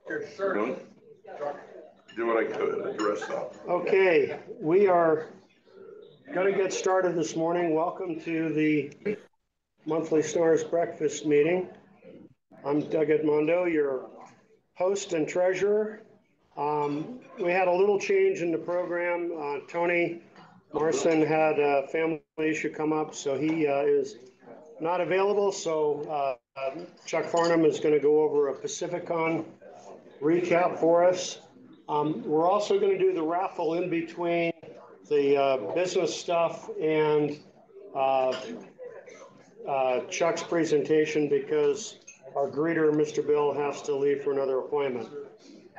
Do what I could to dress up. Okay, we are going to get started this morning. Welcome to the monthly Stars Breakfast meeting. I'm Doug Edmondo, your host and treasurer. We had a little change in the program. Tony Marson had a family issue come up, so he is not available. So Chuck Farnham is going to go over a Pacificon recap for us. We're also going to do the raffle in between the business stuff and Chuck's presentation because our greeter, Mr. Bill, has to leave for another appointment.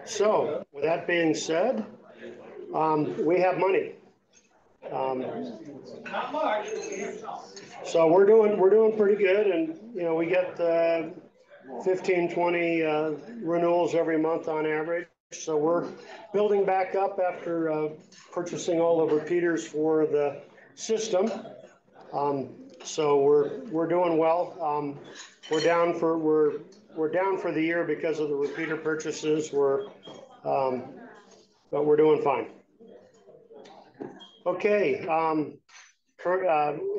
So with that being said, we have money. Not much. So we're doing pretty good, and you know we get 15, 20 renewals every month on average. So we're building back up after purchasing all the repeaters for the system. So we're doing well. We're down for the year because of the repeater purchases. But we're doing fine. Okay.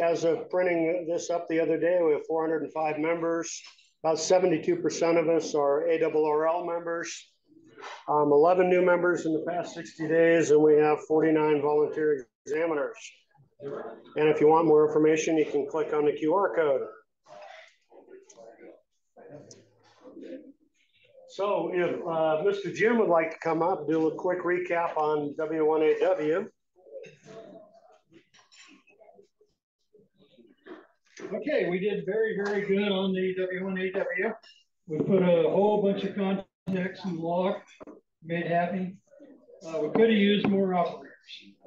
As of printing this up the other day, we have 405 members. About 72% of us are ARRL members. 11 new members in the past 60 days, and we have 49 volunteer examiners. And if you want more information, you can click on the QR code. So if Mr. Jim would like to come up, do a quick recap on W1AW. Okay, we did very, very good on the W1AW. We put a whole bunch of contacts in the log, made happy. We could have used more operators.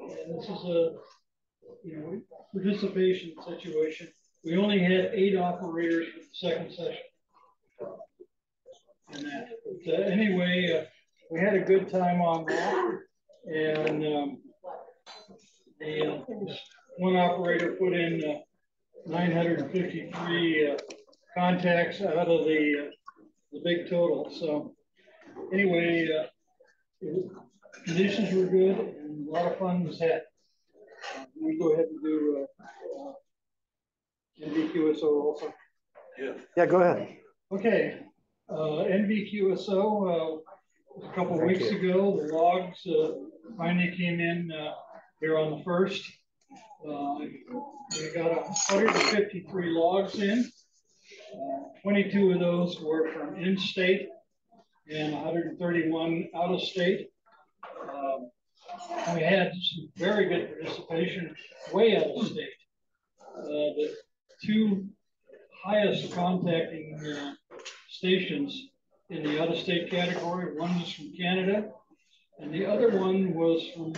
And this is a participation situation. We only had 8 operators for the second session. And that. But, anyway, we had a good time on that. And one operator put in 953 contacts out of the big total. So anyway, conditions were good and a lot of fun was had. We go ahead and do NVQSO also. Yeah, go ahead. Okay, NVQSO, a couple of weeks ago, the logs finally came in here on the 1st. We got 153 logs in. 22 of those were from in-state and 131 out-of-state. We had some very good participation way out of state. The 2 highest contacting stations in the out-of-state category, one was from Canada, and the other one was from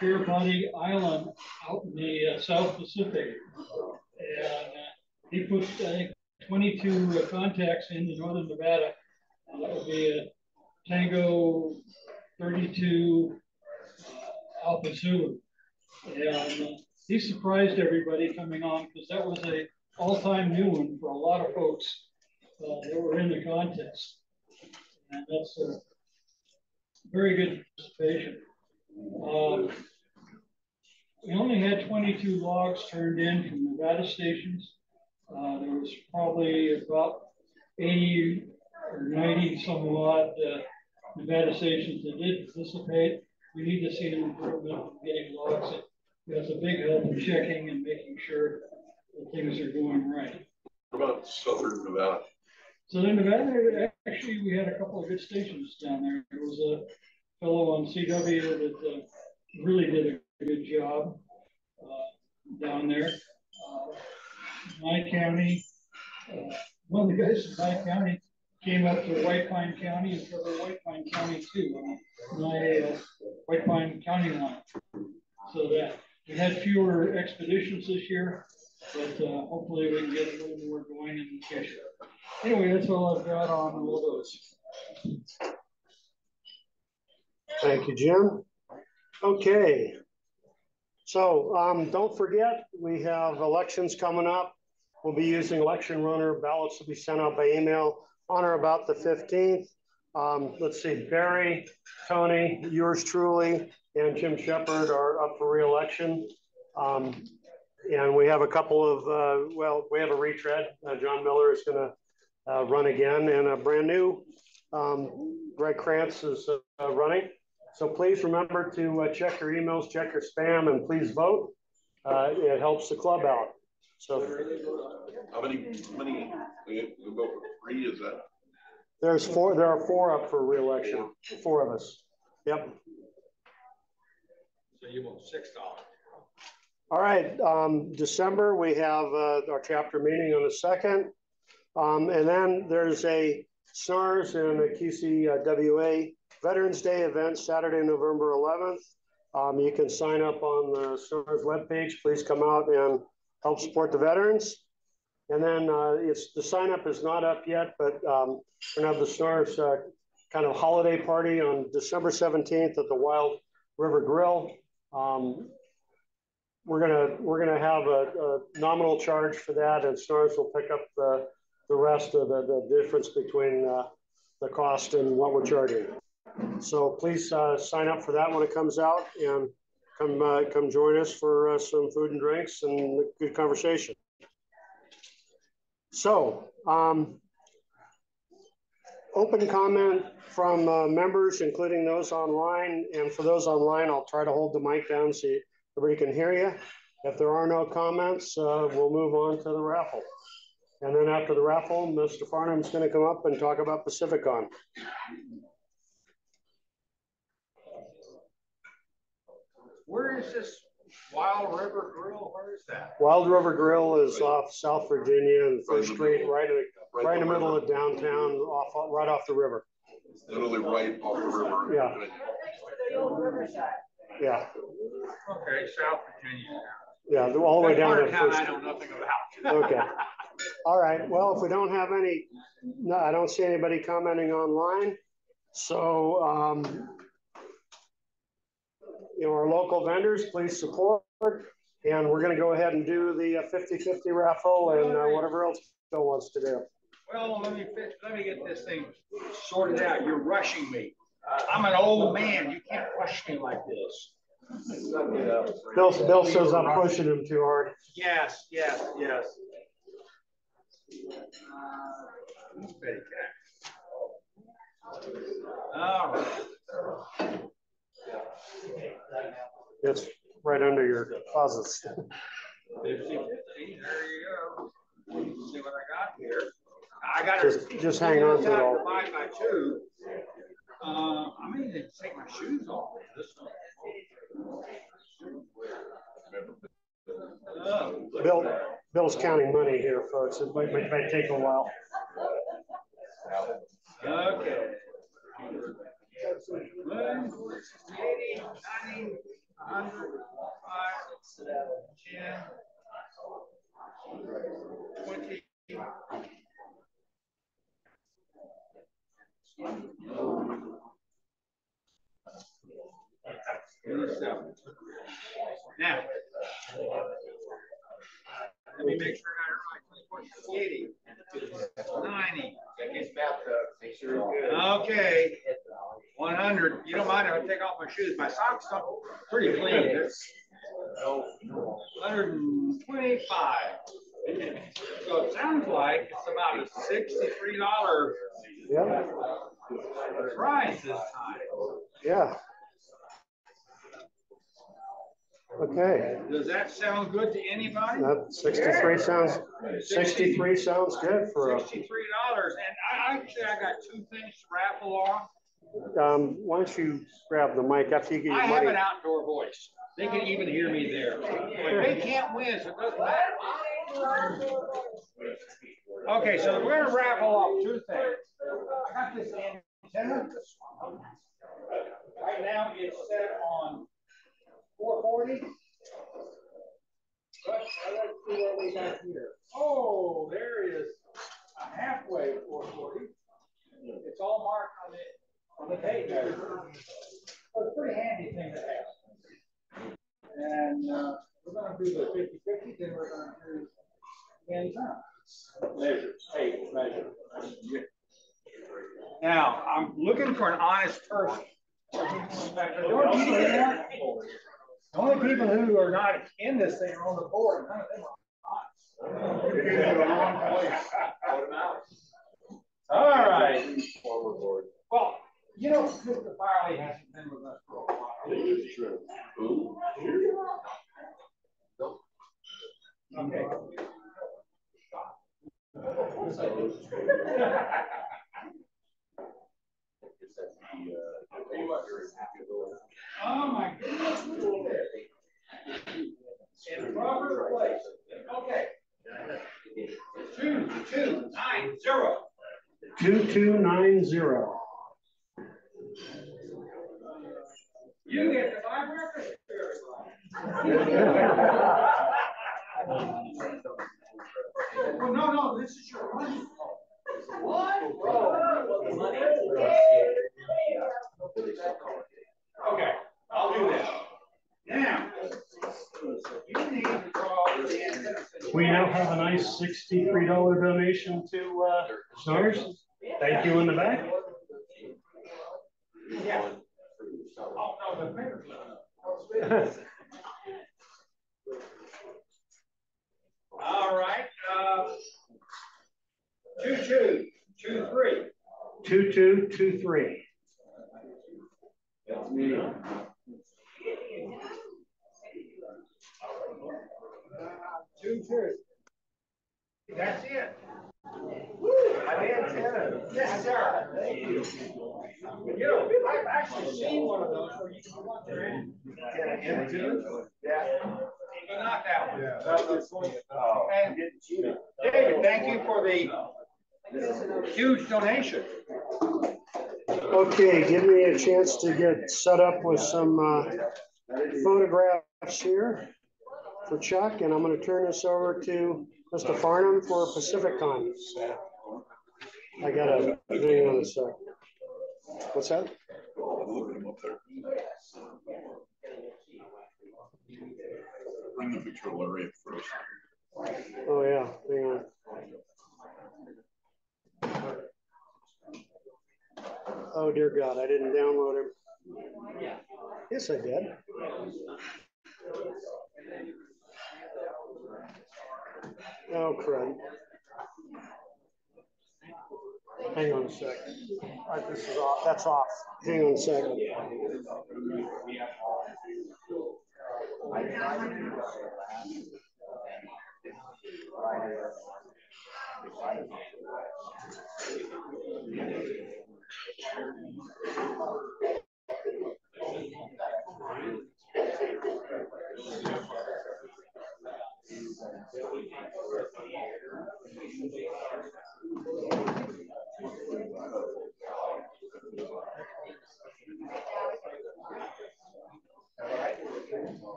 Kiribati Island out in the South Pacific. And he put, I think, 22 contacts in Northern Nevada. That would be a Tango 32 Alpha Zulu. And he surprised everybody coming on because that was a all-time new one for a lot of folks that were in the contest. And that's a very good participation. We only had 22 logs turned in from Nevada stations. There was probably about 80 or 90 some odd Nevada stations that did participate. We need to see an improvement in getting logs. That's a big help in checking and making sure that things are going right. What about Southern Nevada? Southern Nevada, actually, we had a couple of good stations down there. There was a fellow on CW that really did a good job down there. My county, one of the guys from my county came up to White Pine County and covered White Pine County too, my White Pine County line. So that we had fewer expeditions this year, but hopefully we can get a little more going in the future. Anyway, that's all I've got on all those. Thank you, Jim. Okay. So don't forget, we have elections coming up. We'll be using election runner. Ballots will be sent out by email on or about the 15th. Let's see, Barry, Tony, yours truly, and Jim Shepard are up for re-election. And we have a couple of, we have a retread. John Miller is going to run again, and a brand new Greg Krantz is running. So please remember to check your emails, check your spam, and please vote. It helps the club out. So how many we vote for 3, is that? there are 4 up for re-election, 4 of us. Yep. So you want $6. All right, December, we have our chapter meeting on the 2nd. And then there's a SNARS and a QCWA Veterans Day event, Saturday, November 11th. You can sign up on the SNARS webpage. Please come out and help support the veterans. And then the sign up is not up yet, but we're gonna have the SNARS kind of holiday party on December 17th at the Wild River Grill. We're gonna have a nominal charge for that, and SNARS will pick up the rest of the difference between the cost and what we're charging. So please sign up for that when it comes out, and come join us for some food and drinks and a good conversation. So open comment from members, including those online. And for those online, I'll try to hold the mic down so everybody can hear you. If there are no comments, we'll move on to the raffle. And then after the raffle, Mr. Farnham is going to come up and talk about Pacificon. Where is this Wild River Grill? Where is that? Wild River Grill is off South Virginia and First Street, right in the middle of downtown, right off the river. Literally right off the river. Yeah. Yeah. Okay, South Virginia. Yeah, all the way down to First. I know nothing about. Okay. All right. Well, if we don't have any, no, I don't see anybody commenting online. So, our local vendors, please support. And we're going to go ahead and do the 50-50 raffle and whatever else Bill wants to do. Well, let me get this thing sorted out. You're rushing me. I'm an old man. You can't rush me like this. Bill says I'm pushing him too hard. Yes. All right. It's right under your closets. 50-50. There you go. See what I got here. I got just hang on to it all. 5 by 2. I'm going to take my shoes off. This one. Bill's counting money here, folks. It might take a while. Okay. 1, 80, 90, 100, 5, 10, 20. Now, let me make sure I got it right. 80, 90. Okay. 100. You don't mind if I take off my shoes? My socks are pretty clean. It's 125. So it sounds like it's about a $63 price this time. Yeah. Okay. Does that sound good to anybody? 63 sounds good for $63. And actually I got 2 things to raffle off. Why don't you grab the mic after you get your money? I have an outdoor voice. They can even hear me there. But they can't win, so it doesn't matter. Okay, so we're gonna raffle off 2 things. I got this antenna. Right now it's set on 440. But let's see what we got here. Oh, there is a halfway 440. It's all marked on the tape measure. So it's a pretty handy thing to have. And we're going to do the 50-50, then we're going to do the antenna. Measure, tape measure. Now, I'm looking for an honest person. The only people who are not in this thing are on the board. None of them are honest. All right. Well, you know, Mr. Farley hasn't been with us for a while. It's true. Okay. Oh my goodness. In the proper place. Okay. 2290. 2290. You get the five records. Well, no, this is your money. What? Okay, I'll do that. Now, you need to draw the end. We now have a nice $63 donation to Stars. Thank you in the back. Yeah. Oh, no, the fingers. All right. 2223. 2223. That's me. That's it. I'm in 10. Yes, sir. Thank you. You know, I've actually seen one of those where you can walk around. Yeah. But not that one. Yeah. And David, thank you for the huge donation. Okay, give me a chance to get set up with some photographs here for Chuck, and I'm going to turn this over to Mr. Farnham for Pacificon. I got a hang on a sec. What's that? Bring the picture of Larry first. Oh yeah, hang on. Oh dear God, I didn't download him. Yes, I did. Oh crud. Hang on a sec. This is off. That's off. Hang on a second.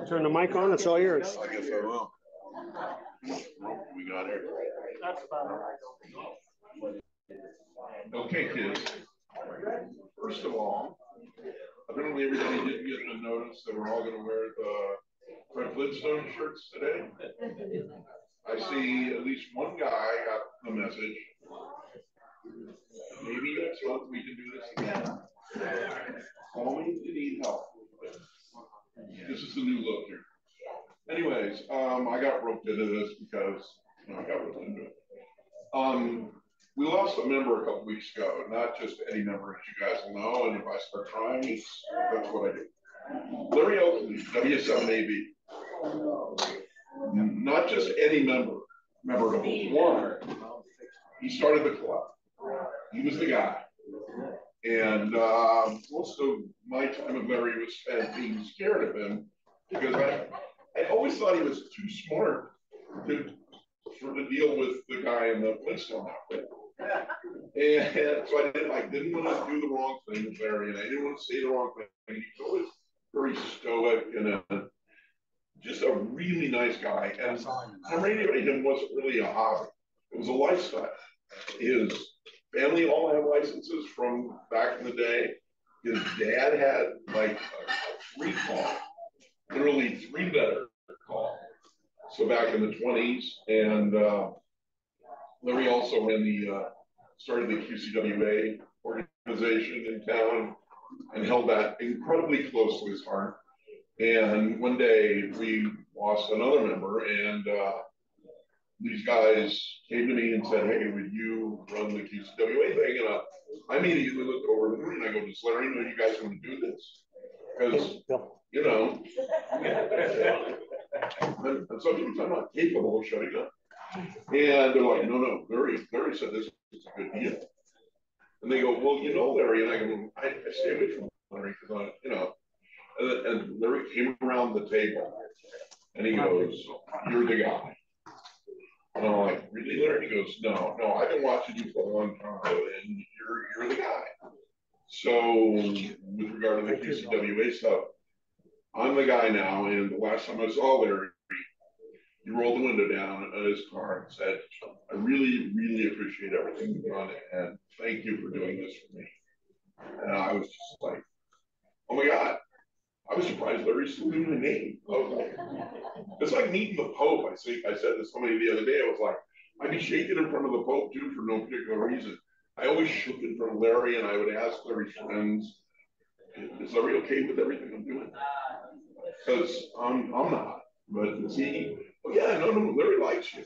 Turn the mic on. It's all yours. I guess I will. We got here. That's about it. Okay, kids. First of all, apparently everybody didn't get the notice that we're all going to wear the Fred Flintstone shirts today. I see at least one guy got the message. Maybe next month we can do this again. Call me if you need help. This is the new look here. Anyways, I got roped into this because I got roped into it. We lost a member a couple weeks ago, not just any member, as you guys will know. And if I start crying, that's what I do. Larry Oakley, W7AB. Not just any member number one. He started the club. He was the guy. And most of my time with Larry was spent being scared of him because I always thought he was too smart to sort of deal with the guy in the Flintstone outfit. And so I didn't want to do the wrong thing with Larry, and I didn't want to say the wrong thing. He was always very stoic and just a really nice guy. And radioing him wasn't really a hobby. It was a lifestyle. His family all had licenses from back in the day. His dad had like a 3-call, literally 3-letter call. So back in the 20s, and Larry also ran started the QCWA organization in town and held that incredibly close to his heart. And one day we lost another member, and these guys came to me and said, "Hey, would you run the QCWA thing?" And I immediately looked over at Larry and I go, "Does Larry know you guys want to do this?" Because, you know, and sometimes I'm not capable of shutting up. And they're like, "No, Larry said this is a good deal." And they go, "Well, you know, Larry," and I go, I stay away from Larry because you know, and Larry came around the table and he goes, "You're the guy." And I'm like, "Really, Larry?" He goes, No, I've been watching you for a long time and you're the guy. So with regard to the QCWA stuff, I'm the guy now, and the last time I saw Larry, he rolled the window down on his car and said, "I really, really appreciate everything you've done, and thank you for doing this for me." And I was just like, "Oh my God." I was surprised Larry still knew my name. I was like, it's like meeting the Pope. I said to somebody the other day, I was like, I'd be shaking in front of the Pope too for no particular reason. I always shook in front of Larry, and I would ask Larry's friends, "Is Larry okay with everything I'm doing?" Because I'm not. But he, "Oh yeah, no, Larry likes you."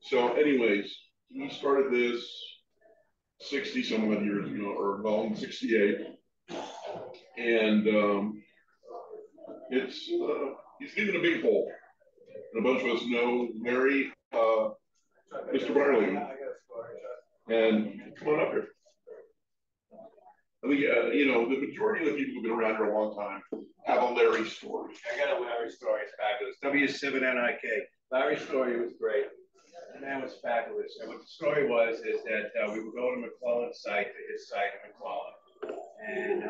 So anyways, he started this 60 some odd years ago, or no, 68. And he's leaving a big hole. And a bunch of us know Larry, Mr. Barley. And come on up here. I think, you know, the majority of the people who've been around here a long time have a Larry story. I got a Larry story. It's fabulous. W7NIK. Larry's story was great. The man was fabulous. And what the story was is that we were going to McClellan's site, to his site in McClellan. And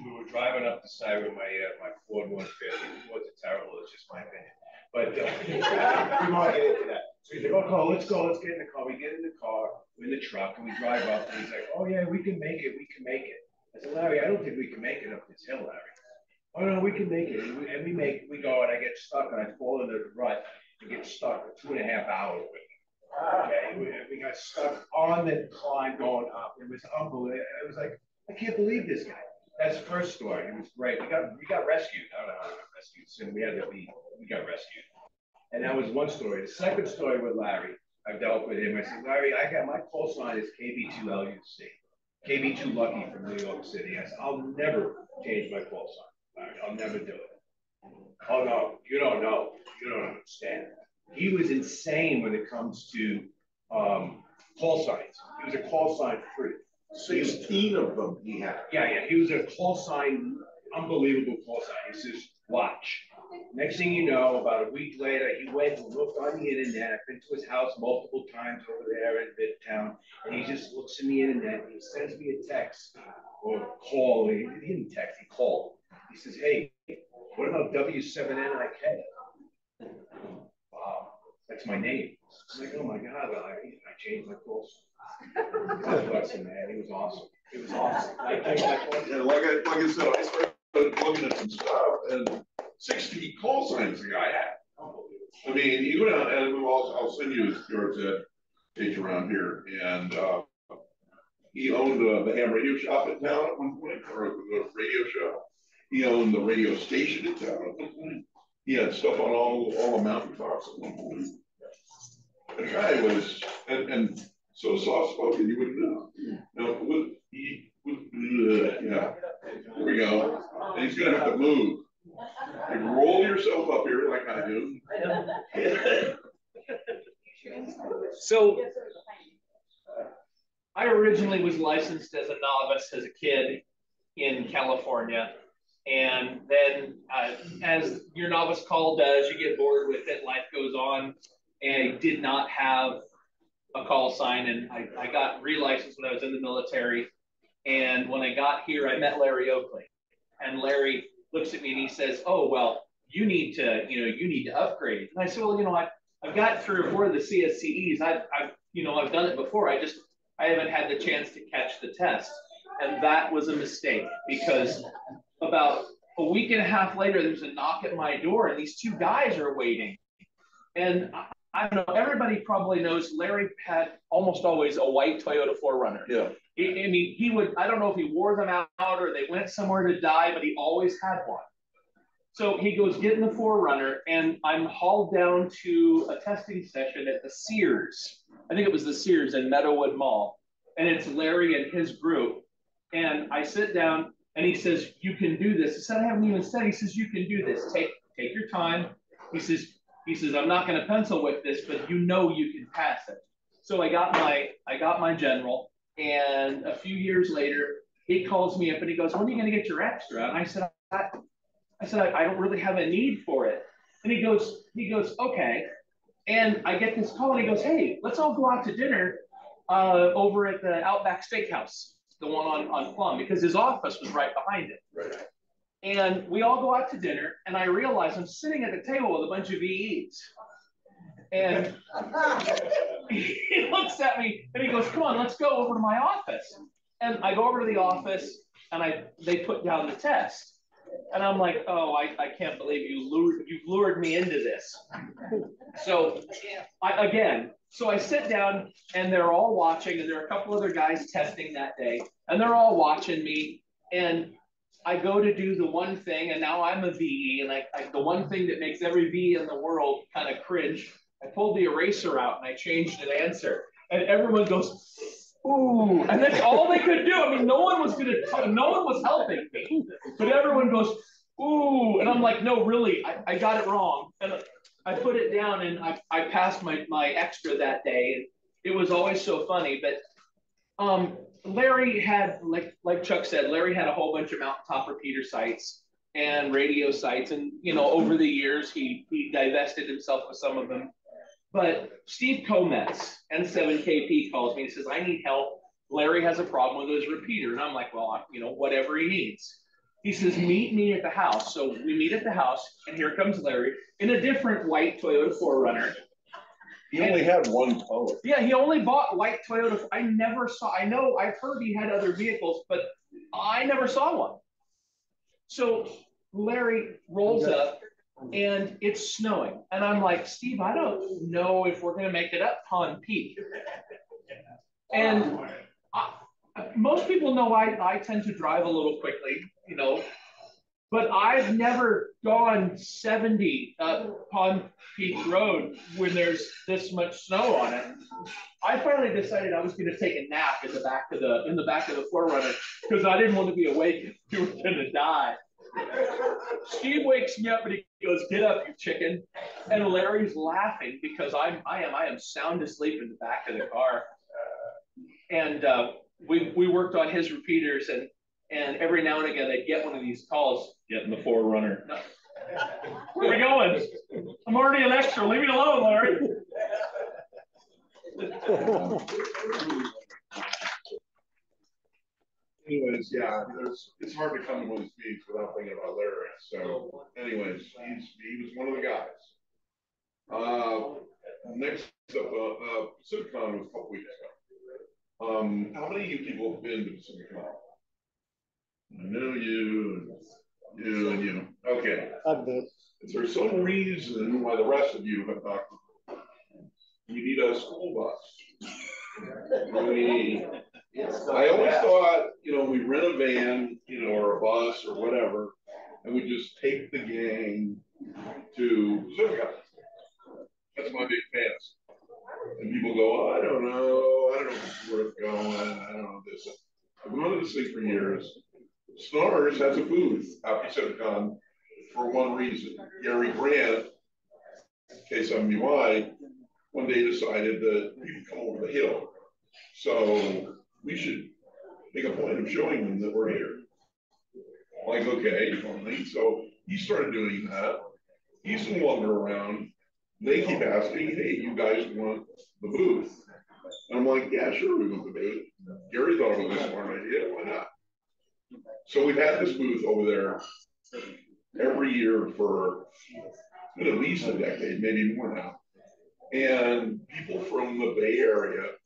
we were driving up the side with my Ford 150. Ford's terrible, it's just my opinion. But we want to get into that. So he's like, "Oh, let's go, let's get in the car." We get in the car, we're in the truck, and we drive up. And he's like, "Oh yeah, we can make it, we can make it." I said, "Larry, I don't think we can make it up this hill, Larry." "Oh no, we can make it." And we go, and I get stuck, and I fall into the rut and get stuck for 2.5 hours with him. Okay, we got stuck on the climb going up. It was unbelievable. It was like, I can't believe this guy. That's the first story. It was great. We got rescued. I don't know how we got rescued. So we got rescued. And that was one story. The second story with Larry, I've dealt with him. I said, "Larry, I got my call sign is KB2LUC. KB2 Lucky from New York City." I said, "I'll never change my call sign, Larry. I'll never do it." "Oh no, you don't know. You don't understand." He was insane when it comes to call signs. He was a call sign freak. 16 of them he had. Yeah. He was a call sign, unbelievable call sign. He says, "Watch." Next thing you know, about a week later, he went and looked on the internet. I've been to his house multiple times over there in Midtown, and he just looks in the internet and he sends me a text or call. He didn't text, he called. He says, "Hey, what about W7NIK?" Wow, that's my name. I'm like, "Oh my God, I changed my call sign." God bless him, man. He was awesome. It was awesome. I changed my call sign. And like I said, I started looking at some stuff, and 60 call signs the guy had. I mean, he went out, and I'll send you his page around here. And he owned the ham radio shop in town at one point, or the radio show. He owned the radio station in town at one point. He had stuff on all the mountaintops at one point. The guy was, and so soft spoken, you wouldn't know. Now, yeah, there we go. And he's going to have to move. You roll yourself up here like I do. So I originally was licensed as a novice as a kid in California. And then as your novice call does, you get bored with it, life goes on. And I did not have a call sign, and I got relicensed when I was in the military. And when I got here, I met Larry Oakley. And Larry looks at me and he says, "Oh, well, you need to upgrade." And I said, "Well, I've got 3 or 4 of the CSCEs. I've done it before. I haven't had the chance to catch the test." And that was a mistake, because about a week and a half later, there's a knock at my door and these 2 guys are waiting. And I don't know, everybody probably knows Larry had almost always a white Toyota 4Runner. Yeah. I mean, he would, I don't know if he wore them out or they went somewhere to die, but he always had one. So he goes getting the 4Runner, and I'm hauled down to a testing session at the Sears. I think it was the Sears in Meadowood Mall. And it's Larry and his group. And I sit down and he says, "You can do this." I said, "I haven't even said." He says, "You can do this. Take your time." He says, "I'm not going to pencil whip this, but you know you can pass it." So I got my general, and a few years later, he calls me up and he goes, "When are you going to get your extra?" And I said, I don't really have a need for it. And he goes, "Okay." And I get this call and he goes, "Hey, let's all go out to dinner over at the Outback Steakhouse, the one on Plum," because his office was right behind it. Right. And we all go out to dinner, and I realize I'm sitting at the table with a bunch of VEs. And he looks at me and he goes, "Come on, let's go over to my office." And I go over to the office, and they put down the test. And I'm like, "Oh, I can't believe you've lured me into this." So I sit down, and they're all watching, and there are a couple other guys testing that day, and they're all watching me. And I go to do the one thing, and now I'm a VE, and the one thing that makes every VE in the world kind of cringe, I pulled the eraser out and I changed an answer, and everyone goes, "Ooh," and that's all they could do. I mean, no one was helping me, but everyone goes, "Ooh," and I'm like, "No, really, I got it wrong." And I put it down, and I passed my extra that day, and it was always so funny. But Larry had, like Chuck said, Larry had a whole bunch of mountaintop repeater sites and radio sites, and over the years he divested himself of some of them. But Steve Kometz, N7KP, calls me and says, "I need help. Larry has a problem with his repeater." And I'm like, "Well, whatever he needs." He says, "Meet me at the house." So we meet at the house, and here comes Larry in a different white Toyota 4Runner. He only had one color. Yeah, he only bought white Toyota. I've heard he had other vehicles, but I never saw one. So Larry rolls up, and it's snowing. And I'm like, "Steve, I don't know if we're going to make it up Pond Peak." And most people know I tend to drive a little quickly, but I've never gone 70 up Pond Peak Road when there's this much snow on it. I finally decided I was going to take a nap in the back of the 4Runner because I didn't want to be awake if we were going to die. Steve wakes me up and he goes, "Get up, you chicken!" And Larry's laughing because I am sound asleep in the back of the car. And we worked on his repeaters, and every now and again they'd get one of these calls, "Get in the 4Runner." No. "Where are we going?" "I'm already an extra. Leave me alone, Larry." Anyways, yeah, it's hard to come to one of these meetings without thinking about Larry. So, anyways, he was one of the guys. Next up, Pacificon was a couple weeks ago. How many of you people have been to Pacificon? I know you. Okay. I've been. Is there some reason why the rest of you have not? You need a school bus. I always thought, we rent a van, or a bus or whatever, and we just take the gang to Pacificon. That's my big fantasy. And people go, "I don't know if it's worth going. I don't know this." I've been on this thing for years. Snars has a booth at Pacificon for one reason. Gary Grant, K7BY, one day decided that people come over the hill. So we should make a point of showing them that we're here. Like, okay, fine. So he started doing that. He's been wandering around. They keep asking, "Hey, you guys want the booth?" And I'm like, "Yeah, sure, we want the booth." Gary thought it was a smart idea. Why not? So we've had this booth over there every year for at least a decade, maybe more now. And people from the Bay Area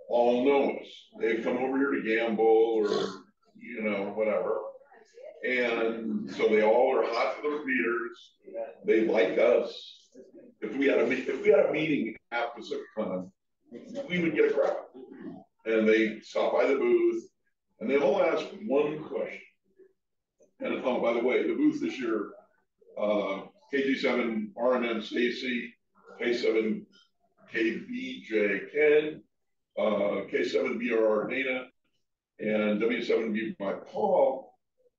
all know us. They've come over here to gamble or, whatever. And so they all are hot for the repeaters. They like us. if we had a meeting at Pacificon, we would get a crowd. And they stop by the booth and they all ask one question. And oh, by the way, the booth this year, KG7 RNN Stacy, K7 KBJ Ken, K7BRR Dana, and W7B by Paul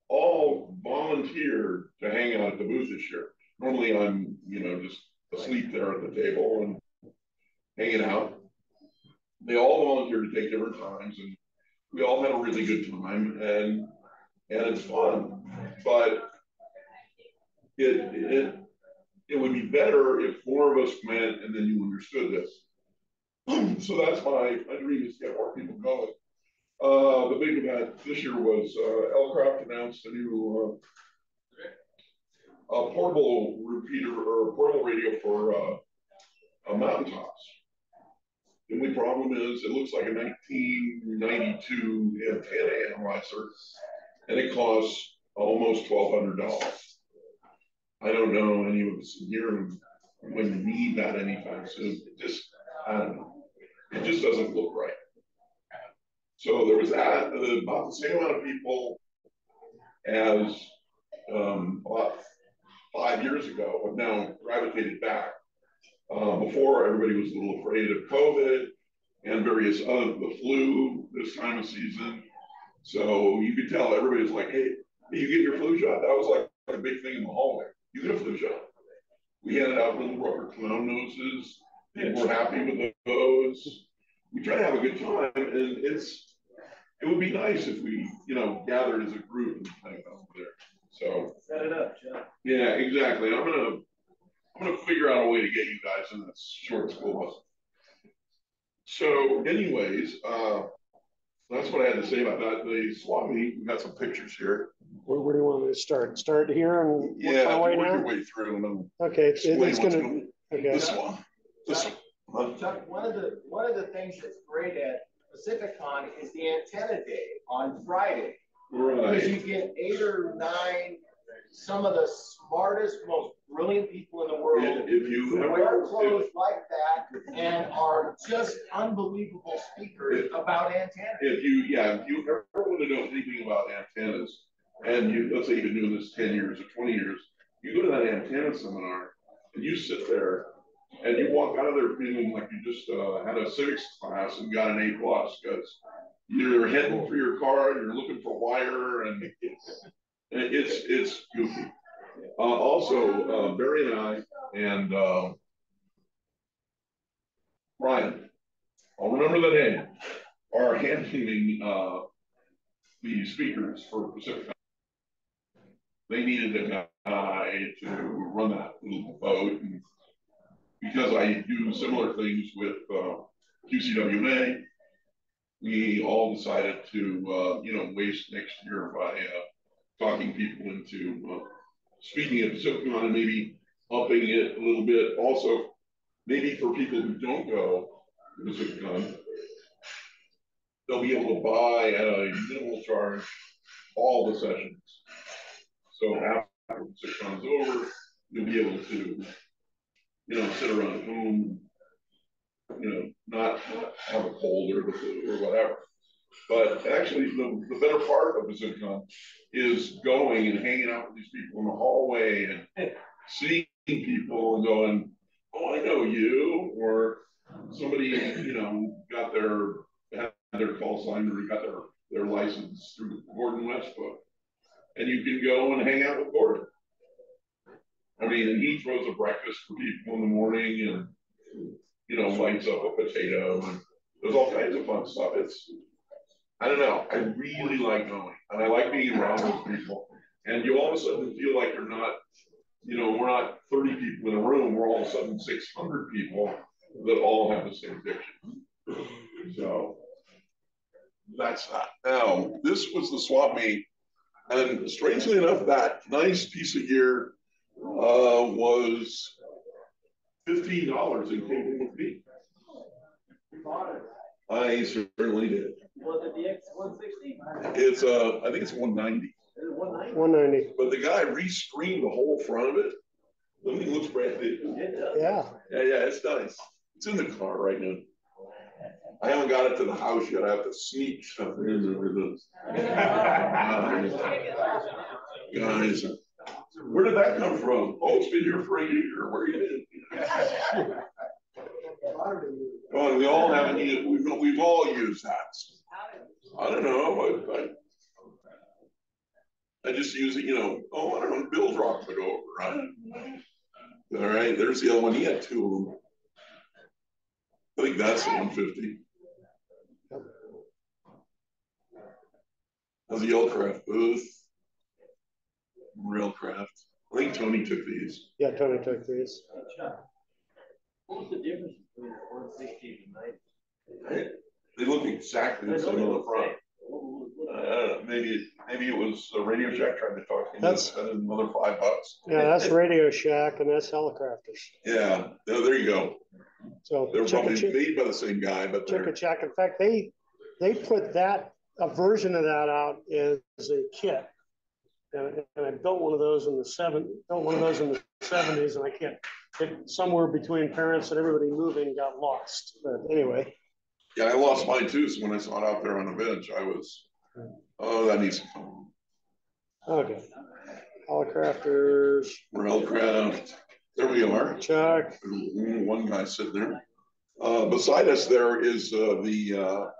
all volunteered to hang out at the booth this year. Normally I'm, just asleep there at the table and hanging out. They all volunteered to take different times, and we all had a really good time, and it's fun. But it would be better if more of us went and then you understood this. So that's my dream, is to get more people going. The big event this year was Elcraft announced a new portable repeater or portable radio for mountaintops. The only problem is it looks like a 1992 antenna analyzer, and it costs almost $1,200. I don't know any of us here when we need that anytime soon. I don't know. It just doesn't look right. So there was that. About the same amount of people as about 5 years ago have now gravitated back. Before, everybody was a little afraid of COVID and various the flu this time of season. So you could tell everybody was like, hey, you get your flu shot? That was like a big thing in the hallway. You get a flu shot. We handed out little rubber clown noses. People were happy with those. We try to have a good time, and it would be nice if we, gathered as a group and hang out there. So set it up, Jeff. Yeah, exactly. I'm gonna figure out a way to get you guys in this short school bus. So, anyways, that's what I had to say about that. The swap meet. We got some pictures here. Where do you want me to start? Start here and work my way work down? your way through and then Okay, it's gonna. Okay. This one. Chuck, one of the things that's great at Pacificon is the antenna day on Friday. Right. Because you get 8 or 9, some of the smartest, most brilliant people in the world If you who wear clothes like that and are just unbelievable speakers about antennas. If you ever want to know anything about antennas, and let's say you've been doing this 10 years or 20 years, you go to that antenna seminar and you sit there and you walk out of there feeling like you just had a civics class and got an A+, because you're heading for your car, you're looking for wire, and it's goofy. Also, Barry and I and Brian, I'll remember the name, are handling the speakers for Pacificon. They needed a guy to run that little boat, and because I do similar things with QCWA, we all decided to waste next year by talking people into speaking at Pacificon and maybe upping it a little bit. Also, maybe for people who don't go to Pacificon, they'll be able to buy at a minimal charge all the sessions. So after Pacificon is over, you'll be able to, sit around home, not have a cold or the flu or whatever. But actually, the better part of Pacificon is going and hanging out with these people in the hallway and seeing people and going, oh, I know you, or somebody, had their call sign or got their license through Gordon Westbrook, and you can go and hang out with Gordon. I mean, and he throws a breakfast for people in the morning and, lights up a potato, and there's all kinds of fun stuff. I don't know, I really like going, and I like being around those people. And you all of a sudden feel like you're not, we're not 30 people in a room, we're all of a sudden 600 people that all have the same addiction. So that's that. Now, this was the swap meet, and strangely enough, that nice piece of gear was $15 and came in with me. I certainly did. Was it the X160? It's I think it's 190. 190. 190. But the guy re-screened the whole front of it. The thing looks brand new. Yeah. Yeah, it's nice. It's in the car right now. I haven't got it to the house yet. I have to sneak stuff in over those. Guys, where did that come from? Oh, it's been here for a year. Where you been? Well, we all haven't used. We've all used that. I don't know. I just use it. Oh, I don't know. Bill dropped it over. Right? All right. There's the other one. He had two of them. I think that's the 150. How's the Yellcraft booth? Railcraft. I think Tony took these. Yeah, Tony took these. What's the difference between 160 and 90? They look exactly the same on the front. Maybe it was a Radio Shack trying to talk into spending another $5. Yeah, that's Radio Shack and that's Helicrafters. Yeah, there you go. So they're probably made by the same guy, but Chicken Shack. In fact, they put a version of that out as a kit. And I built one of those in the 70s, and I can't. Somewhere between parents and everybody moving got lost. But anyway. Yeah, I lost mine too. So when I saw it out there on the bench, I was, that needs to come. Okay. Helicrafters. Railcraft. There we are. Chuck. One guy sitting there. Beside us there is the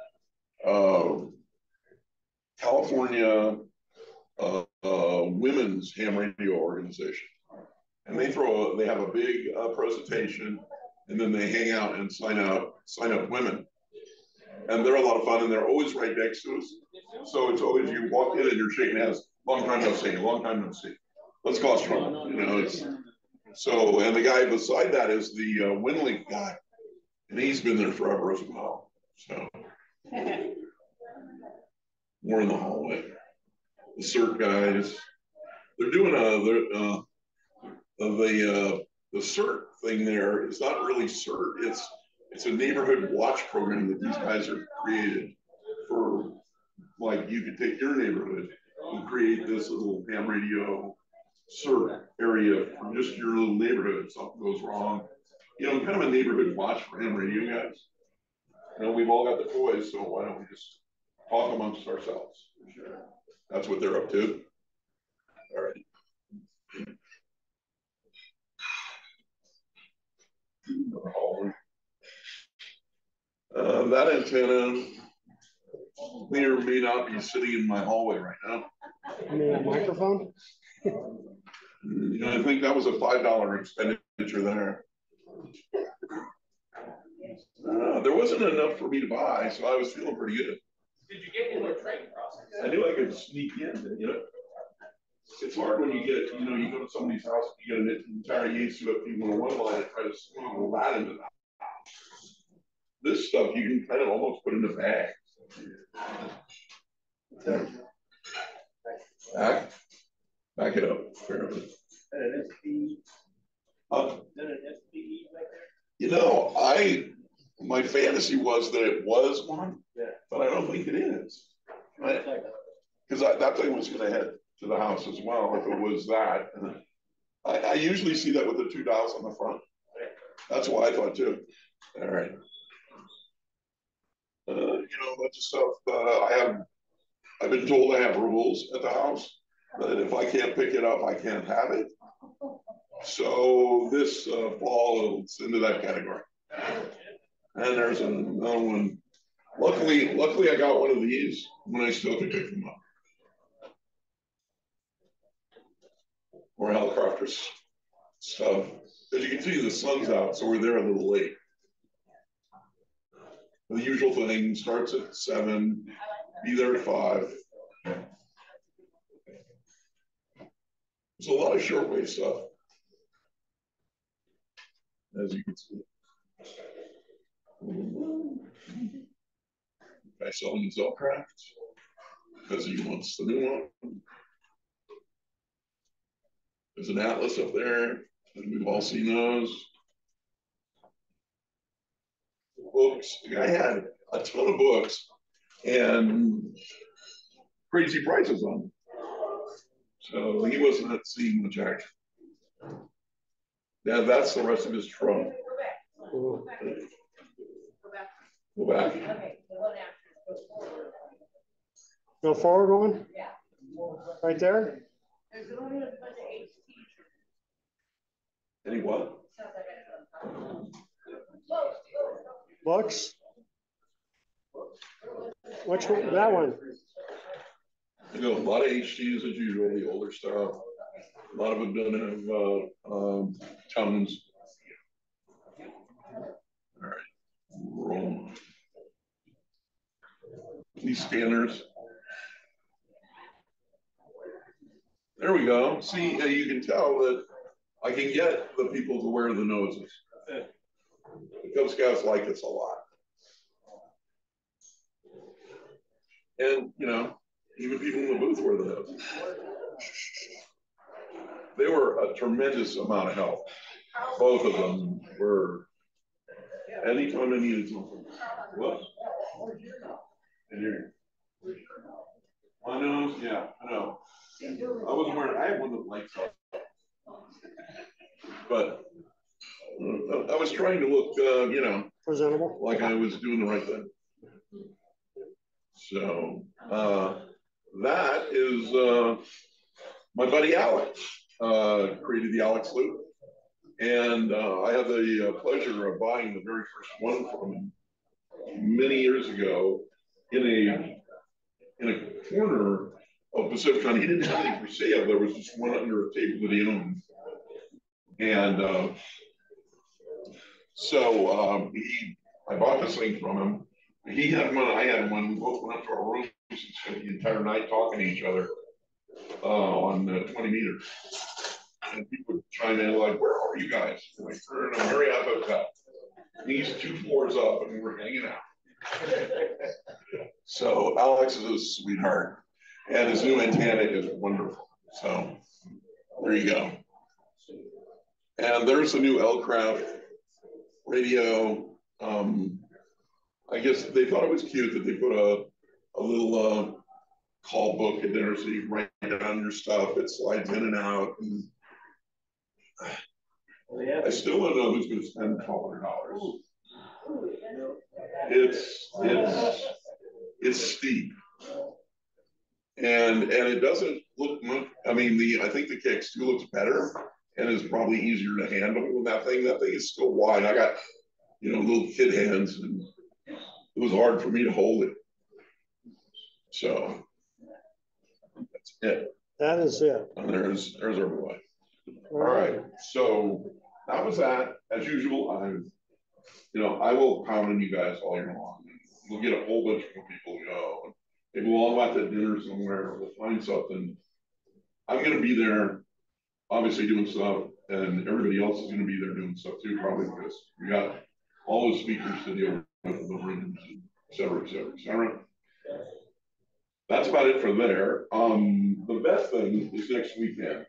California Women's Ham Radio Organization. And they have a big presentation, and then they hang out and sign up women. And they're a lot of fun, and they're always right next to us. So it's always you walk in and you're shaking hands. Long time no see. Long time no see. Let's cause trouble. And the guy beside that is the WinLink guy, and he's been there forever as well. So we're in the hallway. The CERT guys, they're doing the CERT thing there is not really CERT. It's a neighborhood watch program that these guys are created for. Like you could take your neighborhood and create this little ham radio CERT area for just your little neighborhood. If something goes wrong, kind of a neighborhood watch for ham radio guys. We've all got the toys, so why don't we just talk amongst ourselves? Sure. That's what they're up to. All right. That antenna may or may not be sitting in my hallway right now. You mean a microphone? I think that was a $5 expenditure there. There wasn't enough for me to buy, so I was feeling pretty good. Did you get into a training process? I knew I could sneak in, It's hard when you get, you go to somebody's house, you get an entire Yaesu FP101 line and try to smuggle that into the house. This stuff you can kind of almost put in a bag. Back it up. My fantasy was that it was one, but I don't think it is. Right? Because that thing was going to head to the house as well if it was that. I usually see that with the 2 dials on the front. That's why I thought too. All right. A bunch of stuff. I've been told I have rules at the house that if I can't pick it up, I can't have it. So this fall, it's into that category. And there's another one. Luckily, I got one of these when I still could pick them up. More helicopters stuff. As you can see, the sun's out, so we're there a little late. The usual thing starts at 7, be there at 5. There's a lot of shortwave stuff, as you can see. Guy selling his aircraft because he wants the new one. There's an Atlas up there, and we've all seen those. Books. The guy had a ton of books and crazy prices on them. So he wasn't seeing much action. Yeah, that's the rest of his trunk. Ooh. Go back. Go forward one? Right there? Any what? Books? Which one? That one? You know, a lot of HDs as usual, the older stuff. A lot of them don't have tones. All right, roll. These scanners. There we go. See, you can tell that I can get the people to wear the noses. The Cub Scouts like us a lot. And, you know, even people in the booth wear the noses. They were a tremendous amount of help. Both of them were, anytime I needed something. What? And here. My nose, yeah, I know. I wasn't wearing, I have one that lights up. But I was trying to look, you know, presentable, like I was doing the right thing. So that is my buddy Alex created the Alex Loop, and I had the pleasure of buying the very first one from him many years ago in a corner of Pacificon. He didn't have anything for sale. There was just one under a table that he owned, and so I bought this thing from him. He had one, I had one. We both went up to our rooms and spent the entire night talking to each other on 20 meters. And people would chime in like, "Where are you guys?" I'm like, "We're in a Marriott hotel. He's 2 floors up and we're hanging out." So Alex is a sweetheart. And his new antenna is wonderful. So there you go. And there's the new L-Craft radio. I guess they thought it was cute that they put a little call book in there so you write down your stuff. It slides in and out. And I still don't know who's going to spend $1,200. It's steep. And it doesn't look much. I mean, I think the KX2 looks better and is probably easier to handle with that thing. That thing is still wide. I got, you know, little kid hands, and it was hard for me to hold it. So that's it. that is it. And there's our boy. All right. So that was that. As usual, I will pound on you guys all year long. We'll get a whole bunch more people to go. Maybe we'll all go out to dinner somewhere. We'll find something. I'm going to be there, obviously doing stuff, and everybody else is going to be there doing stuff too, probably because we got all the speakers to deal with, the rooms, et cetera, et cetera, et cetera. That's about it for there. The best thing is next weekend.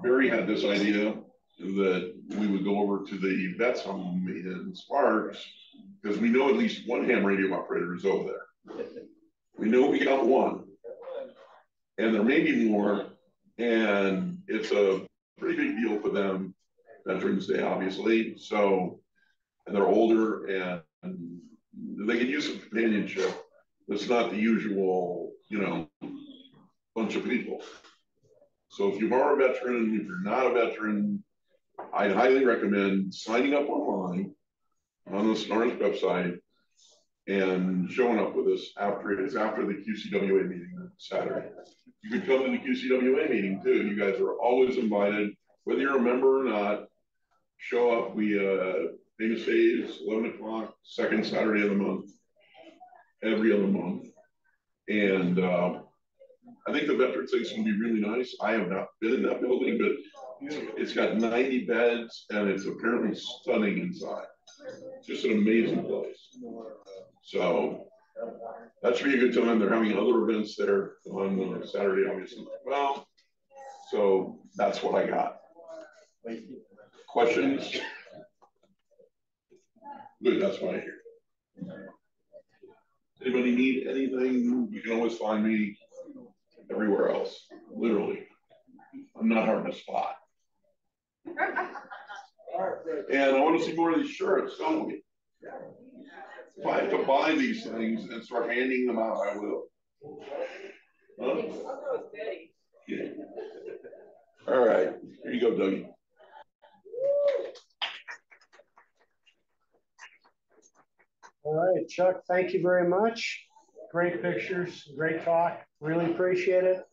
Barry had this idea that we would go over to the vets home in Sparks, because we know at least one ham radio operator is over there. We know we got one, and there may be more, and it's a pretty big deal for them, Veterans Day, obviously. So, and they're older, and they can use some companionship. It's not the usual, you know, bunch of people. So if you are a veteran, if you're not a veteran, I'd highly recommend signing up online on the SNARS website and showing up with us after the QCWA meeting on Saturday. You could come to the QCWA meeting too. You guys are always invited, whether you're a member or not. Show up. We famous days, 11 o'clock, second Saturday of the month, every other month. And I think the veterans thing is going to be really nice. I have not been in that building, but it's got 90 beds and it's apparently stunning inside. It's just an amazing place. So that should be a good time. They're having other events there on Saturday, obviously, as well. So that's what I got. Questions? Good, that's what I hear. Anybody need anything? You can always find me everywhere else, literally. I'm not hard to spot. And I want to see more of these shirts, don't we? If I have to buy these things and start handing them out, I will. Huh? Yeah. All right, here you go, Dougie. All right, Chuck, thank you very much. Great pictures, great talk. Really appreciate it.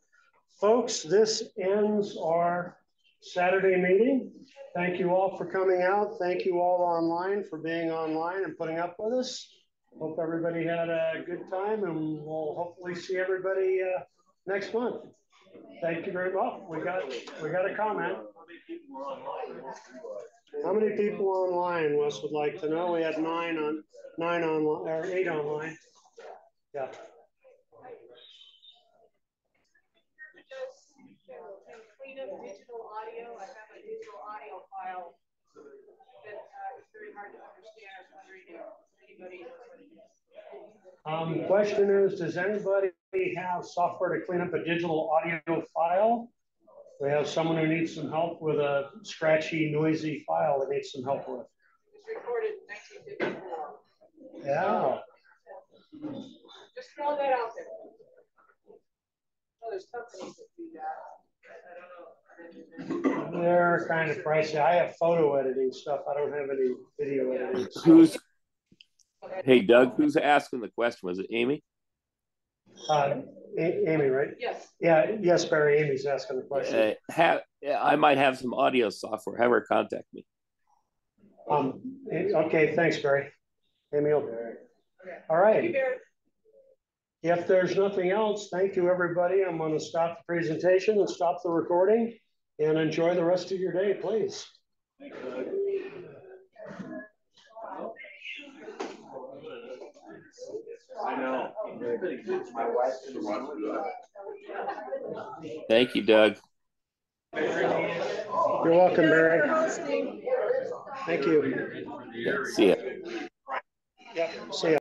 Folks, this ends our Saturday meeting. Thank you all for coming out. Thank you all online for being online and putting up with us. Hope everybody had a good time, and we'll hopefully see everybody next month. Thank you very much. We got a comment. How many people online, Wes would like to know? We had 9 online, or 8 online. Yeah. Clean up digital audio. I have a digital audio file that is very hard to understand. I was wondering if anybody knows what it is. Question is, does anybody have software to clean up a digital audio file? We have someone who needs some help with a scratchy, noisy file that needs some help with. It's recorded in 1954. Yeah. Just throw that out there. Oh, there's companies that do that. I don't know. They're kind of pricey. I have photo editing stuff. I don't have any video editing stuff. Who's? Hey, Doug, who's asking the question? Was it Amy? Amy, right? Yes. Yeah, yes, Barry. Amy's asking the question. I might have some audio software. Have her contact me. Okay, thanks, Barry. Amy, okay. All right. Thank you, Barry. If there's nothing else, thank you, everybody. I'm going to stop the presentation and stop the recording, and enjoy the rest of your day, please. Thanks, I know. My wife didn't want to do that. Thank you, Doug. You're welcome, Barry. Thank you. Yeah, see ya. Yep, see ya.